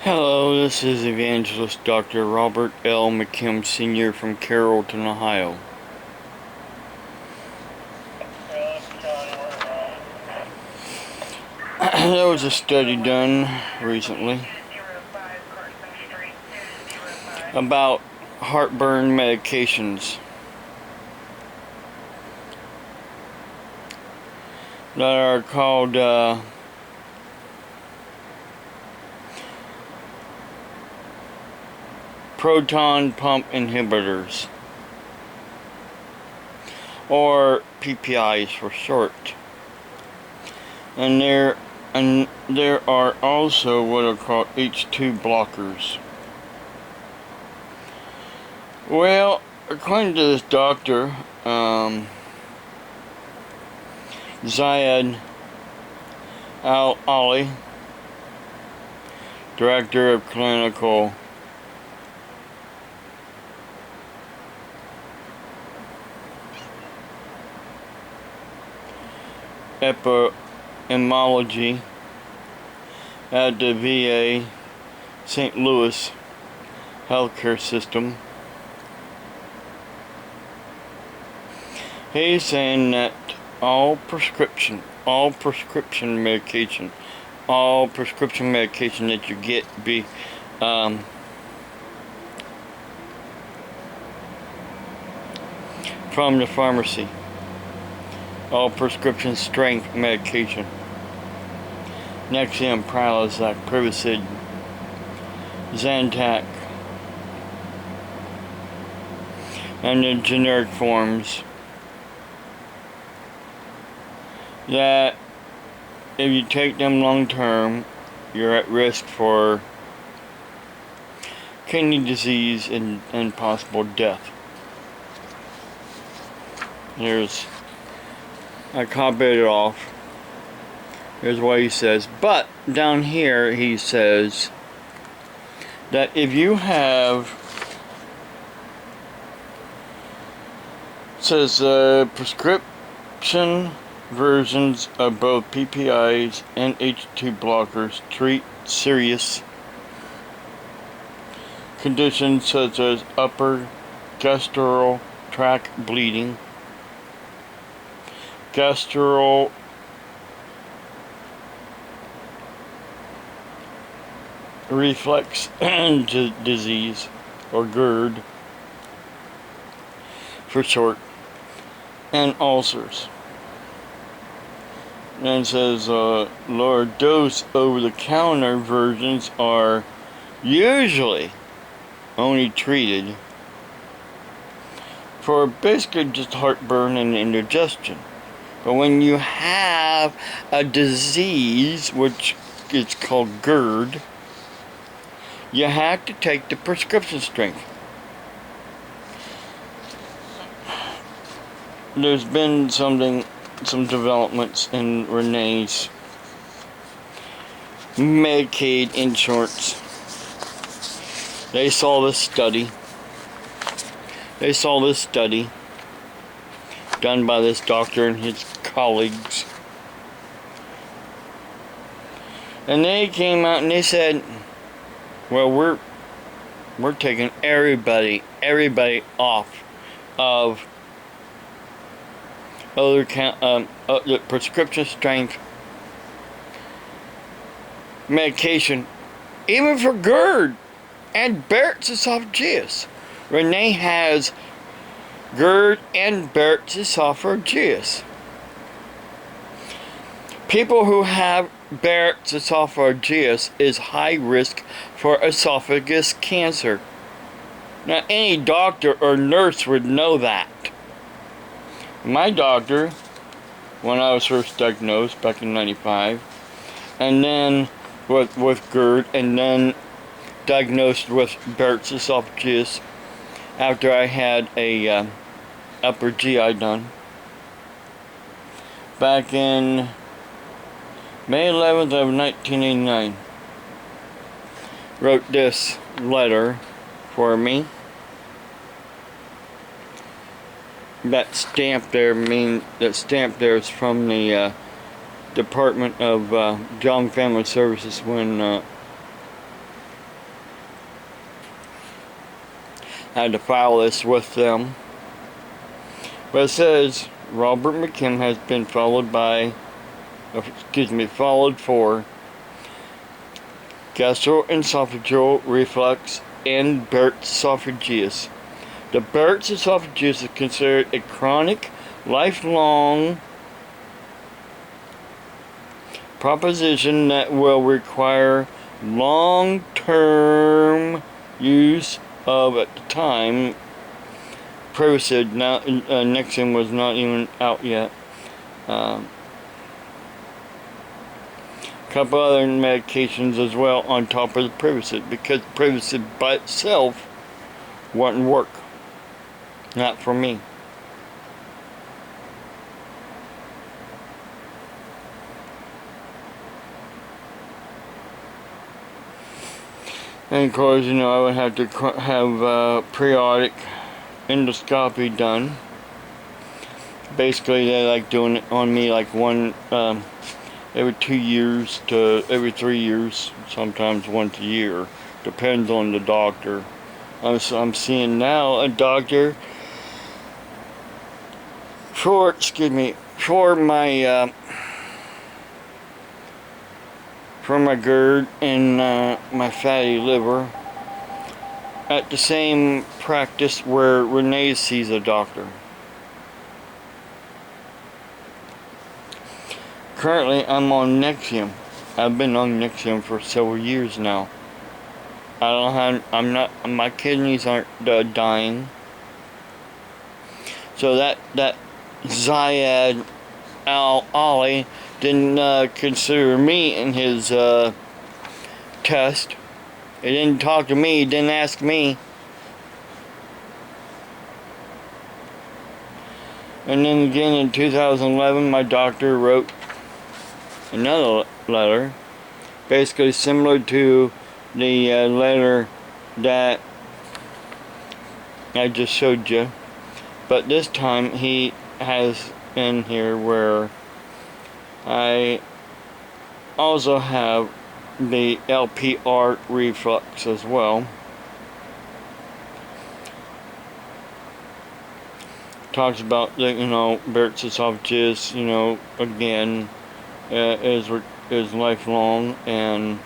Hello, this is Evangelist Dr. Robert L. McKim Sr. from Carrollton, Ohio. There was a study done recently about heartburn medications that are called proton pump inhibitors, or PPIs for short. And there are also what are called H2 blockers. Well, according to this doctor, Zayed Al-Ali, Director of Clinical Epidemiology at the VA St. Louis healthcare system. He's saying that all prescription medication that you get from the pharmacy, all prescription strength medication, Nexium, Prilosec, Prevacid, Zantac, and the generic forms, that if you take them long term, you're at risk for kidney disease and possible death. I copied it off. Here's what he says. But down here he says that if you have, prescription versions of both PPIs and H2 blockers treat serious conditions such as upper gastrointestinal tract bleeding, gastro reflux disease, or GERD for short, and ulcers. And it says lower dose over-the-counter versions are usually only treated for basically just heartburn and indigestion. But when you have a disease, which is called GERD, you have to take the prescription strength. There's been some developments in Renee's Medicaid insurance. They saw this study done by this doctor and his colleagues, and they came out and they said, well, we're taking everybody off of the prescription strength medication, even for GERD and Barrett's esophagus. Renee has GERD and Barrett's esophagus. People who have Barrett's esophagus is high risk for esophagus cancer. Now, any doctor or nurse would know that. My doctor, when I was first diagnosed back in '95, and then with GERD, and then diagnosed with Barrett's esophagus after I had a upper GI done back in May 11th of 1989, wrote this letter for me. That stamp there is from the Department of Job and Family Services when I had to file this with them. But it says Robert McKim has been followed for gastroesophageal reflux and Barrett's esophagus. The Barrett's esophagus is considered a chronic, lifelong proposition that will require long-term use of, at the time, Prevacid. Now, Nexium was not even out yet. Couple other medications as well on top of the Prevacid, because Prevacid by itself wouldn't work. Not for me. And of course, I would have to have periodic endoscopy done. Basically, they like doing it on me like one every 2 years to every 3 years, sometimes once a year. Depends on the doctor. I'm seeing now a doctor for my GERD and my fatty liver at the same practice where Renee sees a doctor. Currently, I'm on Nexium. I've been on Nexium for several years now. My kidneys aren't dying. So that Zayed Ali didn't consider me in his test. He didn't talk to me, he didn't ask me. And then again in 2011, my doctor wrote another letter, basically similar to the letter that I just showed you. But this time he has in here where I also have the LPR reflux as well. Talks about the Barrett's esophagus, again, is lifelong and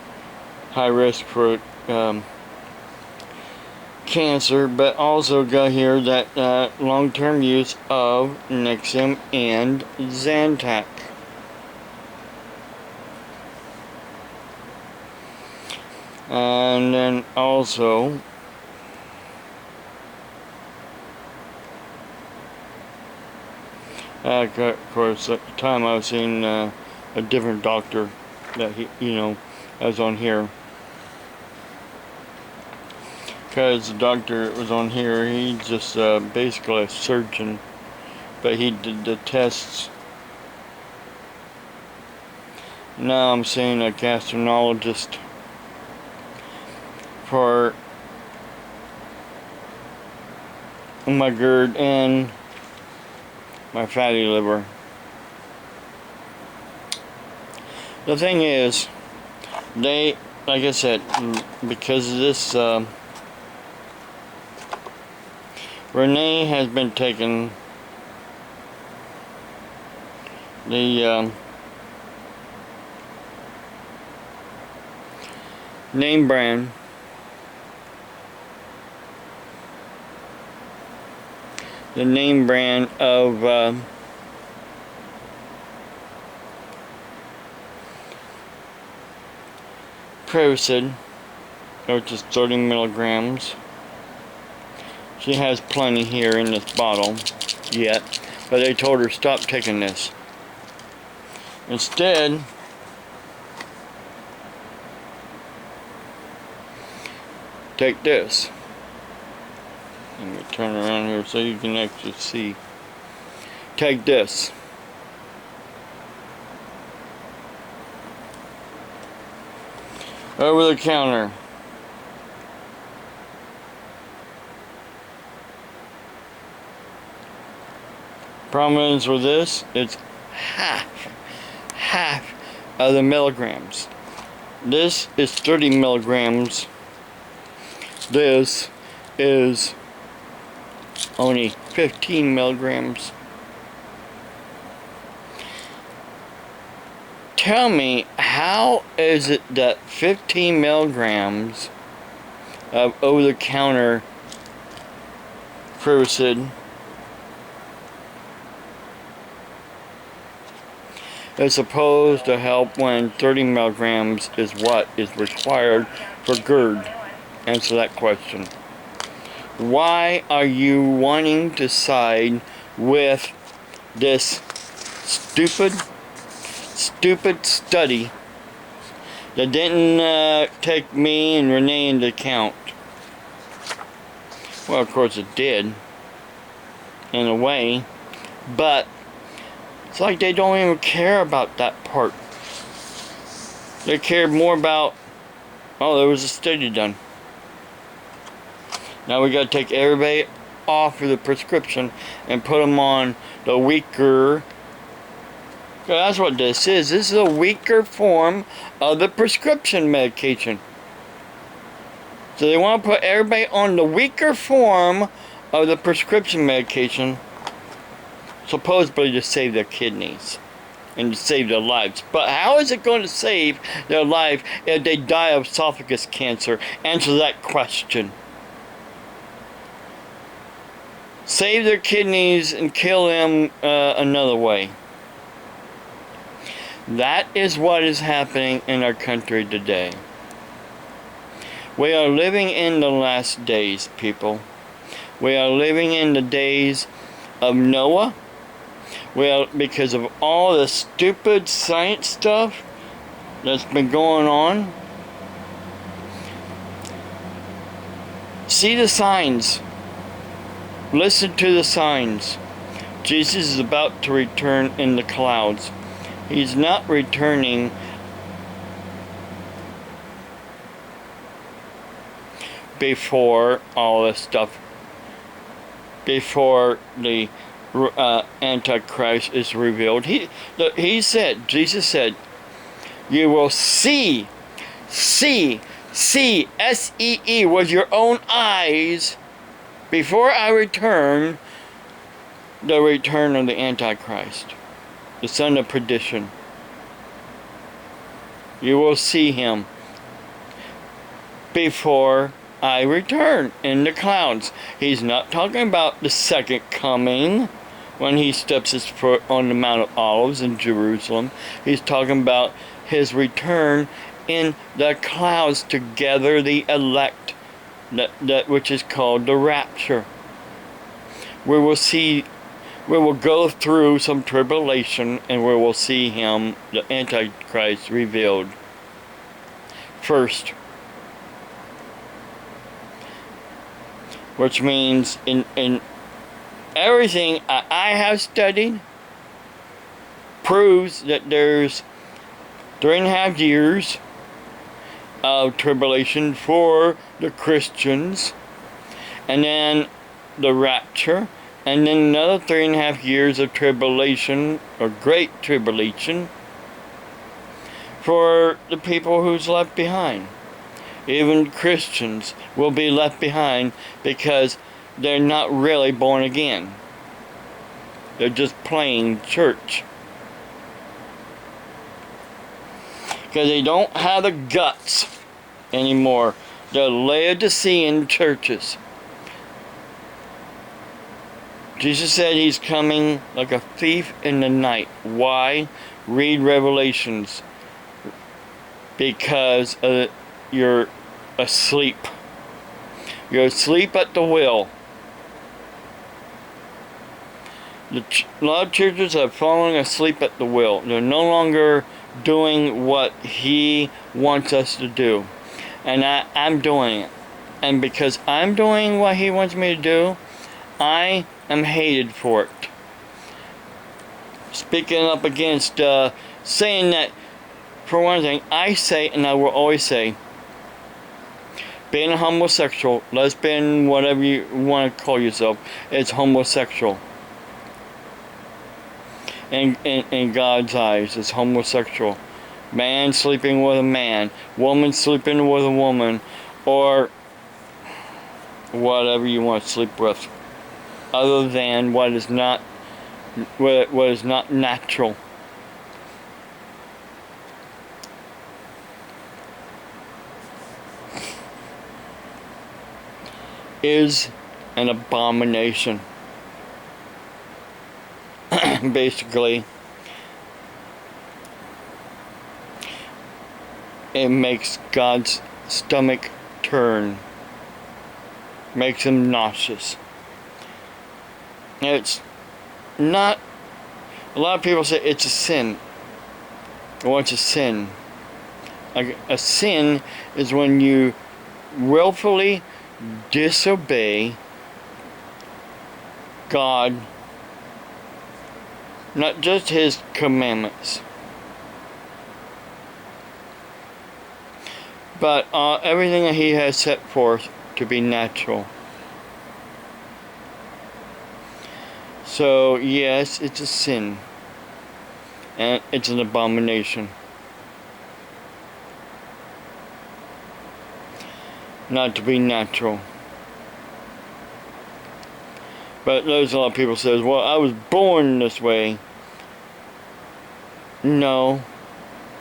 high risk for cancer, but also got here that long-term use of Nexium and Zantac. And then also of course at the time I was seeing a different doctor that was on here, because the doctor was on here, he's just basically a surgeon, but he did the tests. Now I'm seeing a gastroenterologist for my GERD and my fatty liver. The thing is, they, like I said, because of this, Renee has been taking the name brand of Prevacid, which is 30 milligrams. She has plenty here in this bottle yet, but they told her stop taking this. Instead, take this. Let me turn around here so you can actually see. Take this. Over the counter. Problem is with this, it's half of the milligrams. This is 30 milligrams. This is only 15 milligrams. Tell me, how is it that 15 milligrams of over-the-counter Furosemide is supposed to help when 30 milligrams is what is required for GERD? Answer that question. Why are you wanting to side with this stupid study that didn't take me and Renee into account? Well, of course it did, in a way, but it's like they don't even care about that part. They care more about, oh, there was a study done. Now we got to take everybody off of the prescription and put them on the weaker. That's what this is. This is a weaker form of the prescription medication. So they want to put everybody on the weaker form of the prescription medication, supposedly to save their kidneys and to save their lives. But how is it going to save their life if they die of esophagus cancer? Answer that question. Save their kidneys and kill them another way. That is what is happening in our country today. We are living in the last days, people. We are living in the days of Noah. Because of all the stupid science stuff that's been going on. See the signs. Listen to the signs. Jesus is about to return in the clouds. He's not returning before all this stuff, before the Antichrist is revealed. Jesus said, you will see, S-E-E, with your own eyes, before I return, the return of the Antichrist, the son of perdition. You will see him before I return in the clouds. He's not talking about the second coming when he steps his foot on the Mount of Olives in Jerusalem. He's talking about his return in the clouds to gather the elect, that which is called the rapture. We will go through some tribulation, and we will see him, the Antichrist, revealed first. Which means in everything I have studied proves that there's 3.5 years of tribulation for the Christians, and then the rapture, and then another 3.5 years of tribulation, or great tribulation, for the people who's left behind. Even Christians will be left behind because they're not really born again. They're just playing church. Because they don't have the guts anymore. They're Laodicean churches. Jesus said he's coming like a thief in the night. Why? Read Revelations. Because you're asleep. You're asleep at the wheel. A lot of churches are falling asleep at the wheel. They're no longer doing what he wants us to do. And I'm doing it. And because I'm doing what he wants me to do, I am hated for it. Speaking up against saying that, for one thing, I say, and I will always say, being a homosexual, lesbian, whatever you want to call yourself, it's homosexual. In God's eyes, it's homosexual. Man sleeping with a man, woman sleeping with a woman, or whatever you want to sleep with. other than what is not natural. Is an abomination. Basically, it makes God's stomach turn, makes him nauseous. It's not, a lot of people say it's a sin. What's a sin? A sin is when you willfully disobey God, not just his commandments, but everything that he has set forth to be natural. So yes, it's a sin, and it's an abomination. Not to be natural. But there's a lot of people says, well, I was born this way. No,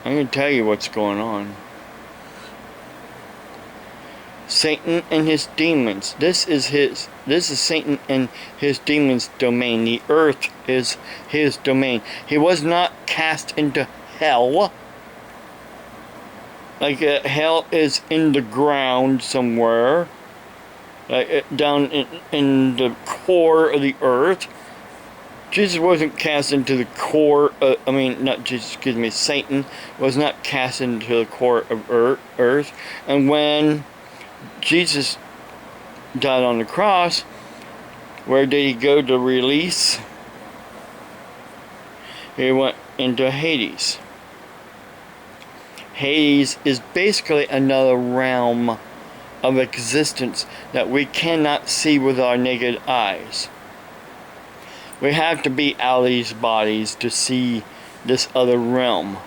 I'm going to tell you what's going on. Satan and his demons. This is Satan and his demons' domain. The earth is his domain. He was not cast into hell. Like hell is in the ground somewhere, like down in the core of the earth. Jesus wasn't cast into the core. Satan was not cast into the core of earth. And when Jesus died on the cross, where did he go to release? He went into Hades. Hades is basically another realm of existence that we cannot see with our naked eyes. We have to be out of these bodies to see this other realm.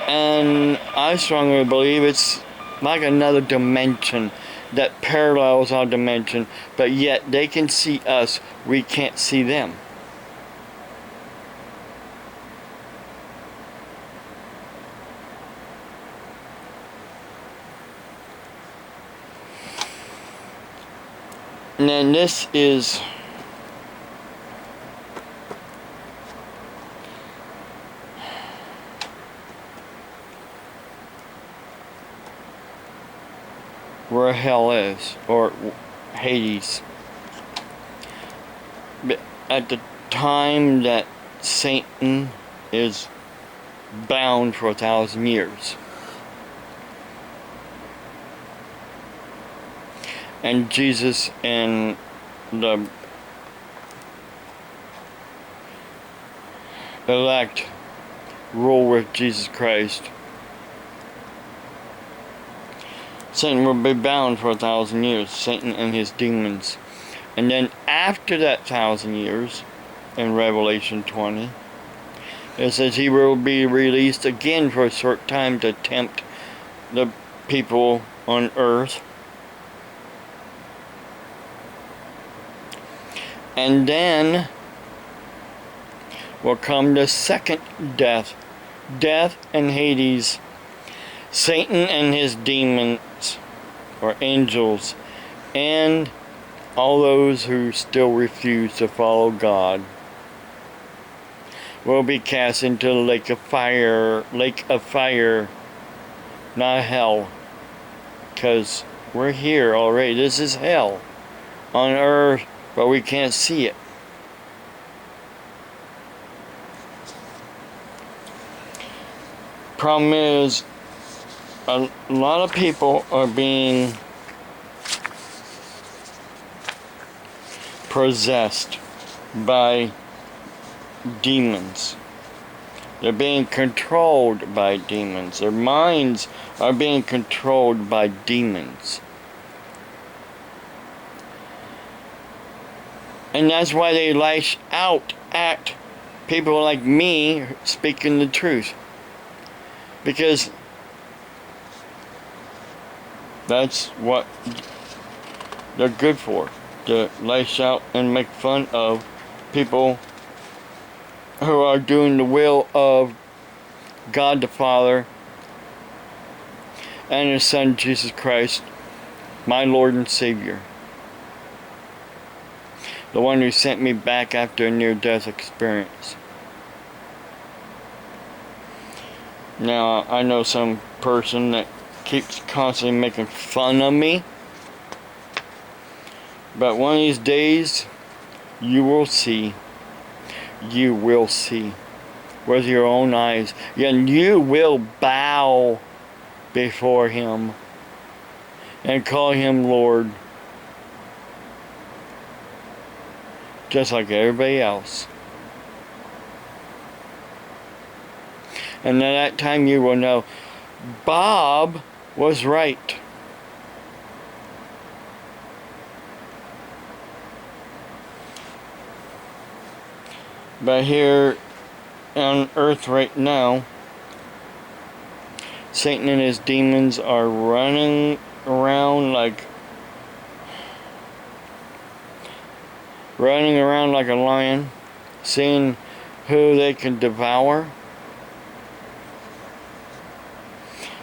And I strongly believe it's like another dimension that parallels our dimension, but yet they can see us, we can't see them. And then this is where hell is, or Hades. But at the time that Satan is bound for 1,000 years. And Jesus and the elect rule with Jesus Christ. Satan will be bound for 1,000 years, Satan and his demons. And then after that 1,000 years, in Revelation 20, it says he will be released again for a short time to tempt the people on earth. And then will come the second death. Death and Hades. Satan and his demons, or angels, and all those who still refuse to follow God, will be cast into the lake of fire, not hell, because we're here already. This is hell on earth, but we can't see it. Problem is, a lot of people are being possessed by demons. They're being controlled by demons. Their minds are being controlled by demons. And that's why they lash out at people like me speaking the truth. Because that's what they're good for. to lash out and make fun of people who are doing the will of God the Father and His Son Jesus Christ, my Lord and Savior. The one who sent me back after a near-death experience. Now, I know some person that keeps constantly making fun of me. But one of these days, you will see. You will see. With your own eyes. And you will bow before Him. And call Him Lord. Just like everybody else. And at that time you will know, Bob was right. But here on earth right now, Satan and his demons are running around like a lion, seeing who they can devour,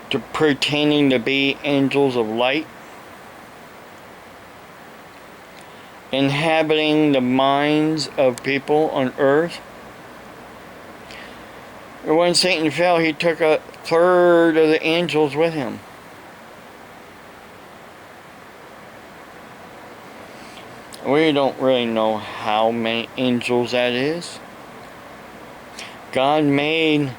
to pretending to be angels of light, inhabiting the minds of people on earth. When Satan fell, he took a third of the angels with him. We don't really know how many angels that is. God made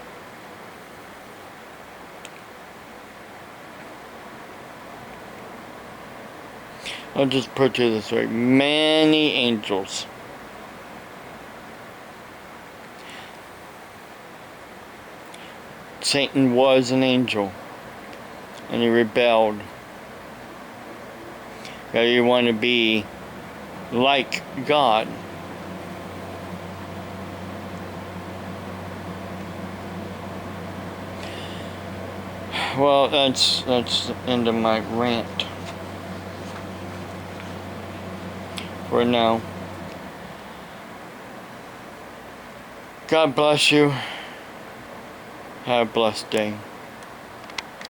I'll just put it this way, many angels. Satan was an angel, and he rebelled. Because he wanted to be like God. Well, that's the end of my rant for now. God bless you. Have a blessed day.